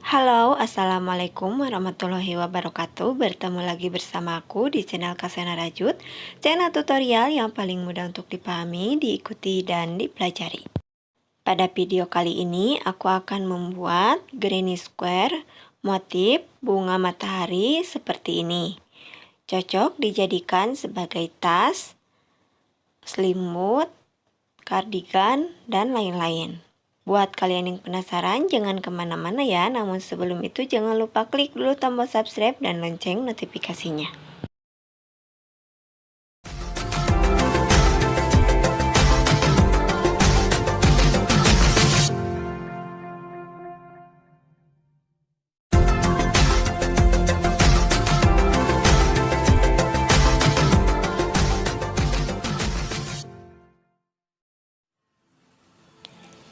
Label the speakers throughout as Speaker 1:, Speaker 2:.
Speaker 1: Halo, Assalamualaikum warahmatullahi wabarakatuh. Bertemu lagi bersama aku di channel Kasena Rajut, channel tutorial yang paling mudah untuk dipahami, diikuti, dan dipelajari. Pada video kali ini, aku akan membuat granny square motif bunga matahari seperti ini. Cocok dijadikan sebagai tas, selimut, kardigan, dan lain-lain. Buat kalian yang penasaran, jangan kemana-mana ya. Namun sebelum itu jangan lupa klik dulu tombol subscribe dan lonceng notifikasinya.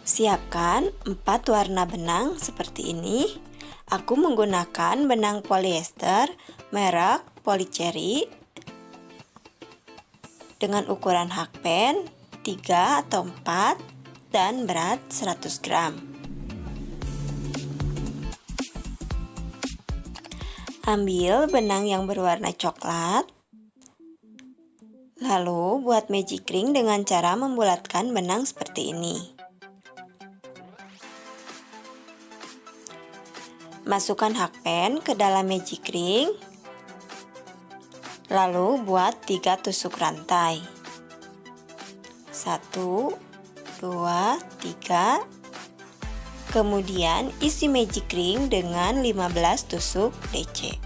Speaker 1: Siapkan 4 warna benang seperti ini. Aku menggunakan benang polyester merek Polycherry dengan ukuran hakpen 3 atau 4 dan berat 100 gram. Ambil benang yang berwarna coklat. Lalu buat magic ring dengan cara membulatkan benang seperti ini. Masukkan hakpen ke dalam magic ring, lalu buat 3 tusuk rantai. 1, 2, 3. Kemudian isi magic ring dengan 15 tusuk DC.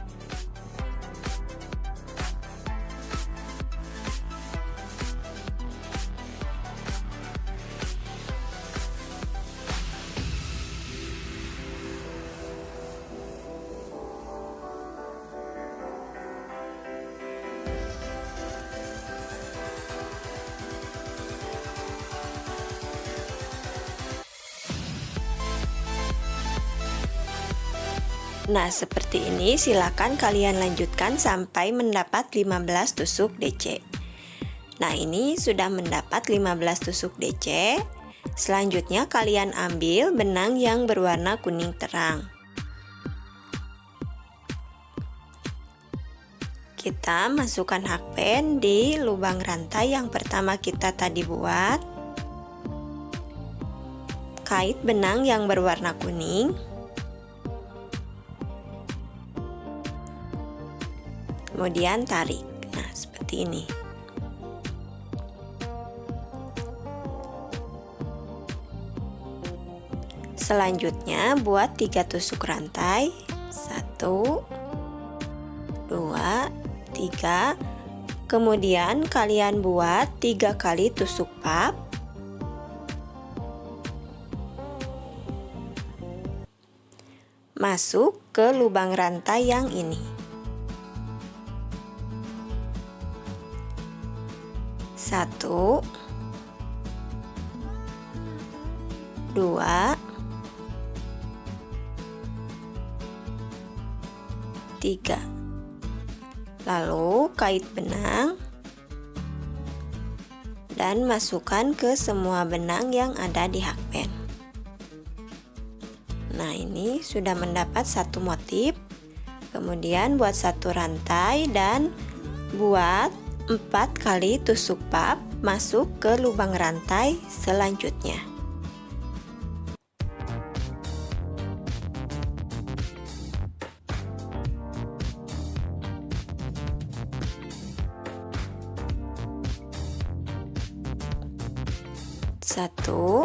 Speaker 1: Nah, seperti ini silakan kalian lanjutkan sampai mendapat 15 tusuk DC. Nah, ini sudah mendapat 15 tusuk DC. Selanjutnya kalian ambil benang yang berwarna kuning terang. Kita masukkan hakpen di lubang rantai yang pertama kita tadi buat. Kait benang yang berwarna kuning. Kemudian tarik. Nah, seperti ini. Selanjutnya buat 3 tusuk rantai. 1, 2, 3. Kemudian kalian buat 3 kali tusuk pap. Masuk ke lubang rantai yang ini. 1, 2, 3. Lalu kait benang dan masukkan ke semua benang yang ada di hakpen. Nah, ini sudah mendapat satu motif. Kemudian buat satu rantai dan buat 4 kali tusuk pap masuk ke lubang rantai selanjutnya. Satu,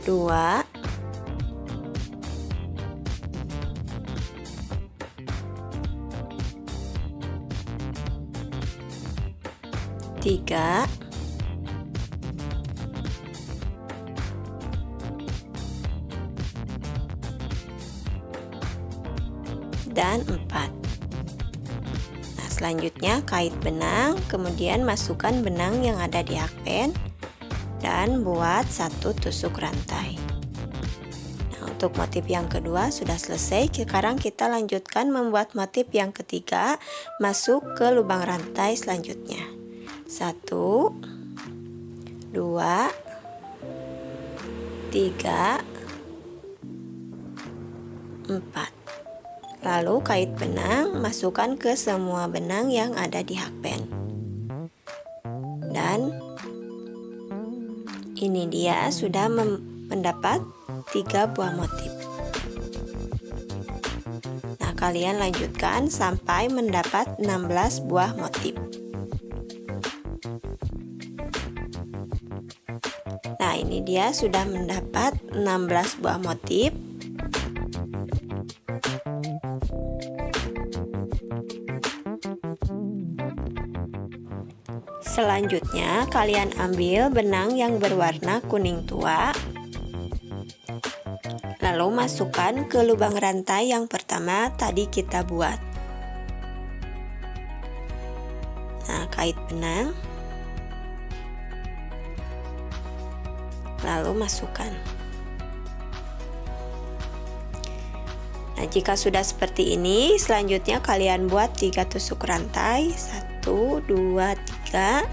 Speaker 1: dua, tiga, dan 4. Nah, selanjutnya kait benang, kemudian masukkan benang yang ada di hakpen dan buat 1 tusuk rantai. Nah, untuk motif yang kedua sudah selesai. Sekarang kita lanjutkan membuat motif yang ketiga, masuk ke lubang rantai selanjutnya. 1, 2, 3, 4. Lalu kait benang, masukkan ke semua benang yang ada di hakben. Dan ini dia sudah mendapat 3 buah motif. Nah, kalian lanjutkan sampai mendapat 16 buah motif. Nah, ini dia sudah mendapat 16 buah motif. Selanjutnya, kalian ambil benang yang berwarna kuning tua, lalu masukkan ke lubang rantai yang pertama tadi kita buat. Nah, kait benang, lalu masukkan. Nah, jika sudah seperti ini, selanjutnya kalian buat 3 tusuk rantai, 1, 2, 3.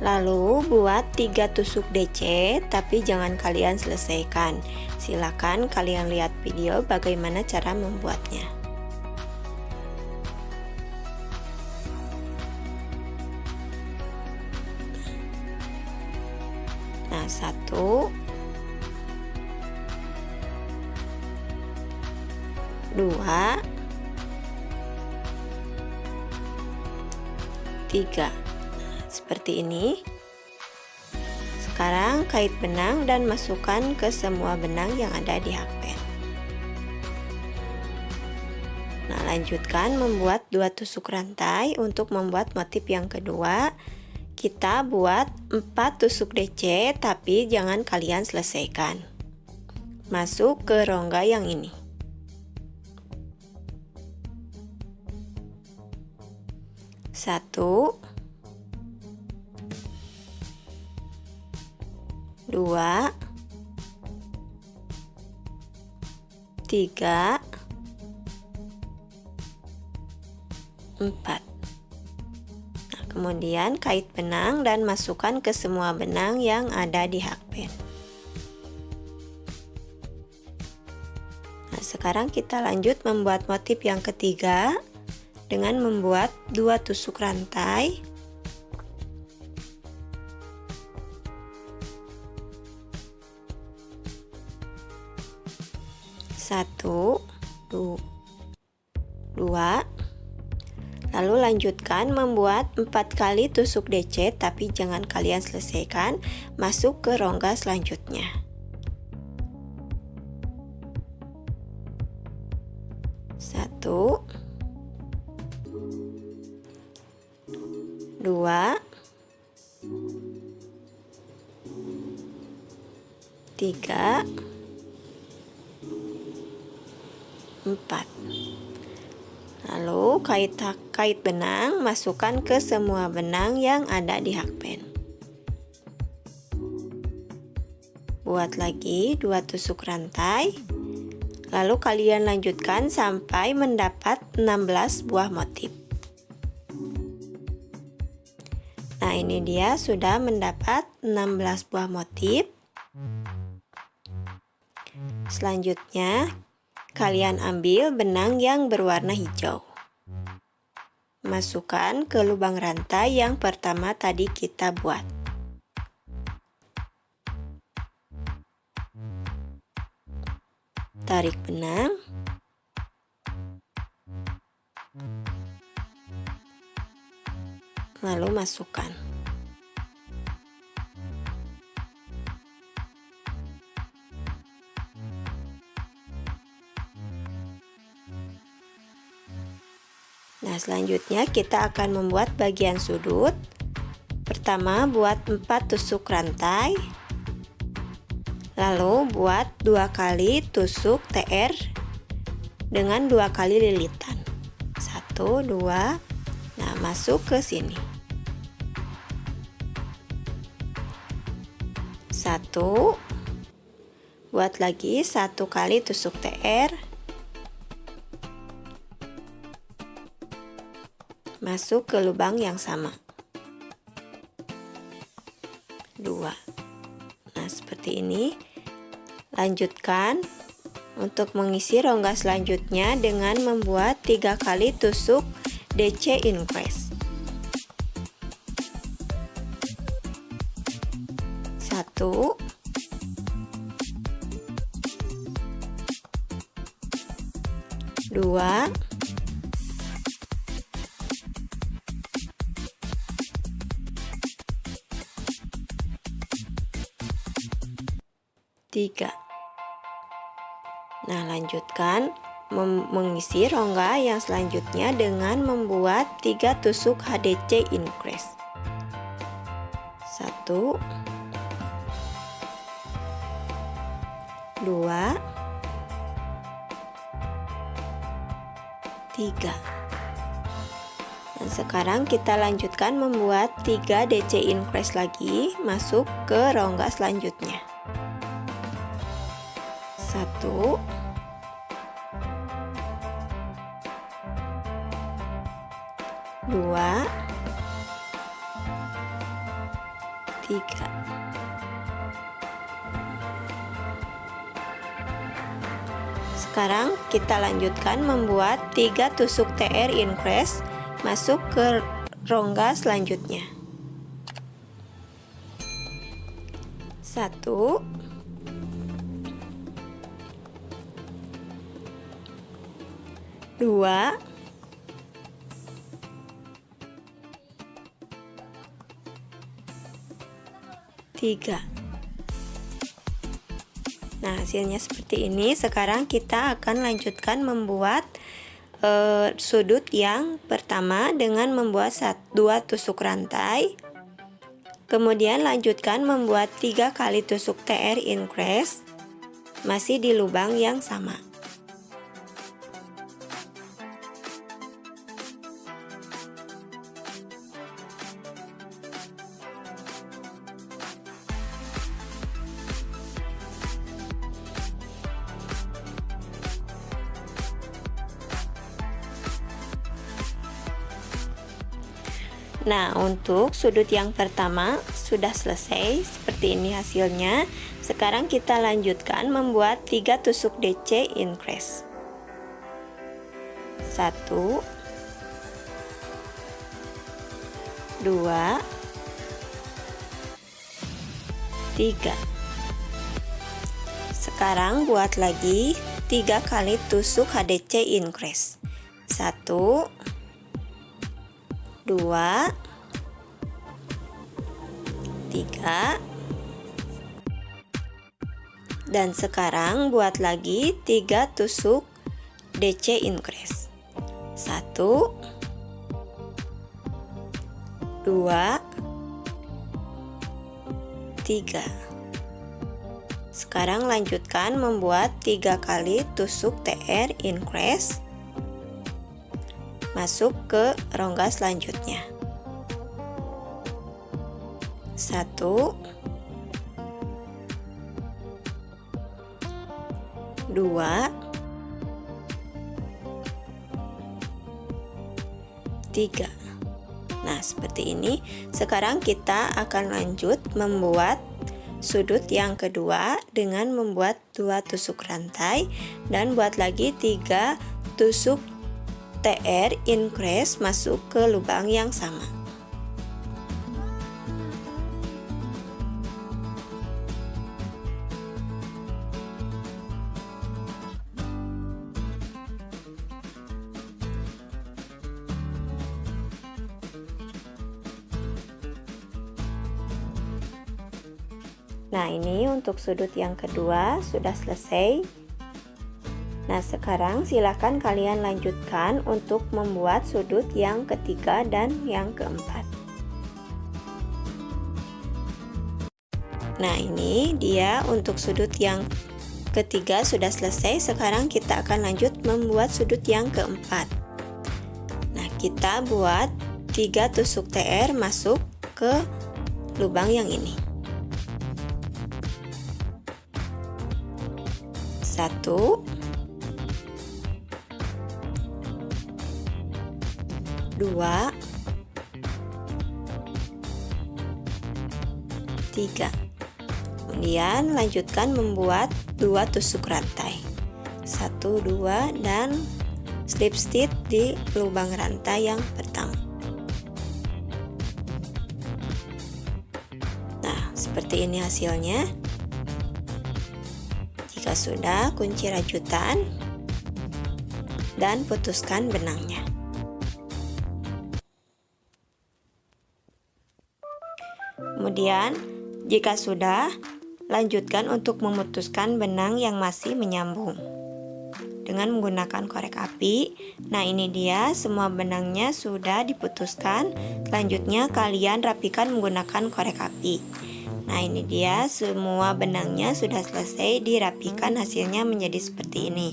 Speaker 1: Lalu buat 3 tusuk DC, tapi jangan kalian selesaikan. Silakan kalian lihat video bagaimana cara membuatnya. Nah, 1, 2, 3. Seperti ini. Sekarang kait benang dan masukkan ke semua benang yang ada di hakben. Nah, lanjutkan membuat 2 tusuk rantai. Untuk membuat motif yang kedua, kita buat 4 tusuk DC, tapi jangan kalian selesaikan. Masuk ke rongga yang ini. Satu, 2, 3, 4. Nah, kemudian kait benang dan masukkan ke semua benang yang ada di hakben. Nah, sekarang kita lanjut membuat motif yang ketiga dengan membuat 2 tusuk rantai. 1, 2. Lalu lanjutkan membuat 4 kali tusuk DC, tapi jangan kalian selesaikan. Masuk ke rongga selanjutnya. 1, 2, 3, 4. Lalu kait benang, masukkan ke semua benang yang ada di hakben. Buat lagi 2 tusuk rantai. Lalu kalian lanjutkan sampai mendapat 16 buah motif. Nah, ini dia sudah mendapat 16 buah motif. Selanjutnya, kalian ambil benang yang berwarna hijau. Masukkan ke lubang rantai yang pertama tadi kita buat. Tarik benang. Lalu masukkan. Nah, selanjutnya kita akan membuat bagian sudut. Pertama, buat 4 tusuk rantai. Lalu buat 2 kali tusuk TR dengan 2 kali lilitan. 1, 2. Nah, masuk ke sini. 1. Buat lagi 1 kali tusuk TR. Masuk ke lubang yang sama. 2. Nah, seperti ini. Lanjutkan untuk mengisi rongga selanjutnya dengan membuat 3 kali tusuk DC increase. 1, 2, 3. Nah, lanjutkan mengisi rongga yang selanjutnya dengan membuat 3 tusuk HDC increase. 1, 2, 3. Dan sekarang kita lanjutkan membuat 3 DC increase lagi masuk ke rongga selanjutnya. 1, 2, 3. Sekarang kita lanjutkan membuat 3 tusuk TR increase masuk ke rongga selanjutnya. 1, 2, 3. Nah, hasilnya seperti ini. Sekarang kita akan lanjutkan membuat sudut yang pertama dengan membuat 2 tusuk rantai. Kemudian lanjutkan membuat 3 kali tusuk TR increase masih di lubang yang sama. Nah, untuk sudut yang pertama sudah selesai, seperti ini hasilnya. Sekarang kita lanjutkan membuat 3 tusuk DC increase. 1, 2, 3. Sekarang buat lagi 3 kali tusuk HDC increase. 1, 2, 3. Dan sekarang buat lagi 3 tusuk DC increase. 1, 2, 3. Sekarang lanjutkan membuat 3 kali tusuk TR increase masuk ke rongga selanjutnya. 1, 2, 3. Nah, seperti ini. Sekarang kita akan lanjut membuat sudut yang kedua dengan membuat 2 tusuk rantai dan buat lagi 3 tusuk TR increase masuk ke lubang yang sama. Nah, ini untuk sudut yang kedua sudah selesai. Nah, sekarang silakan kalian lanjutkan untuk membuat sudut yang ketiga dan yang keempat. Nah, ini dia untuk sudut yang ketiga sudah selesai. Sekarang kita akan lanjut membuat sudut yang keempat. Nah, kita buat 3 tusuk TR masuk ke lubang yang ini. 1, 2, 3. Kemudian lanjutkan membuat 2 tusuk rantai, 1, 2, dan slip stitch di lubang rantai yang pertama. Nah, seperti ini hasilnya. Jika sudah, kunci rajutan dan putuskan benangnya. Kemudian, jika sudah, lanjutkan untuk memutuskan benang yang masih menyambung dengan menggunakan korek api. Nah, ini dia, semua benangnya sudah diputuskan. Selanjutnya kalian rapikan menggunakan korek api. Nah, ini dia, semua benangnya sudah selesai dirapikan, hasilnya menjadi seperti ini.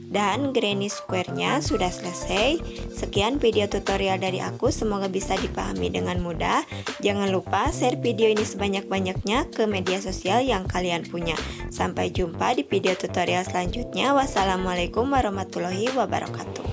Speaker 1: Dan granny square-nya sudah selesai. Sekian video tutorial dari aku, semoga bisa dipahami dengan mudah. Jangan lupa share video ini sebanyak-banyaknya ke media sosial yang kalian punya. Sampai jumpa di video tutorial selanjutnya. Wassalamualaikum warahmatullahi wabarakatuh.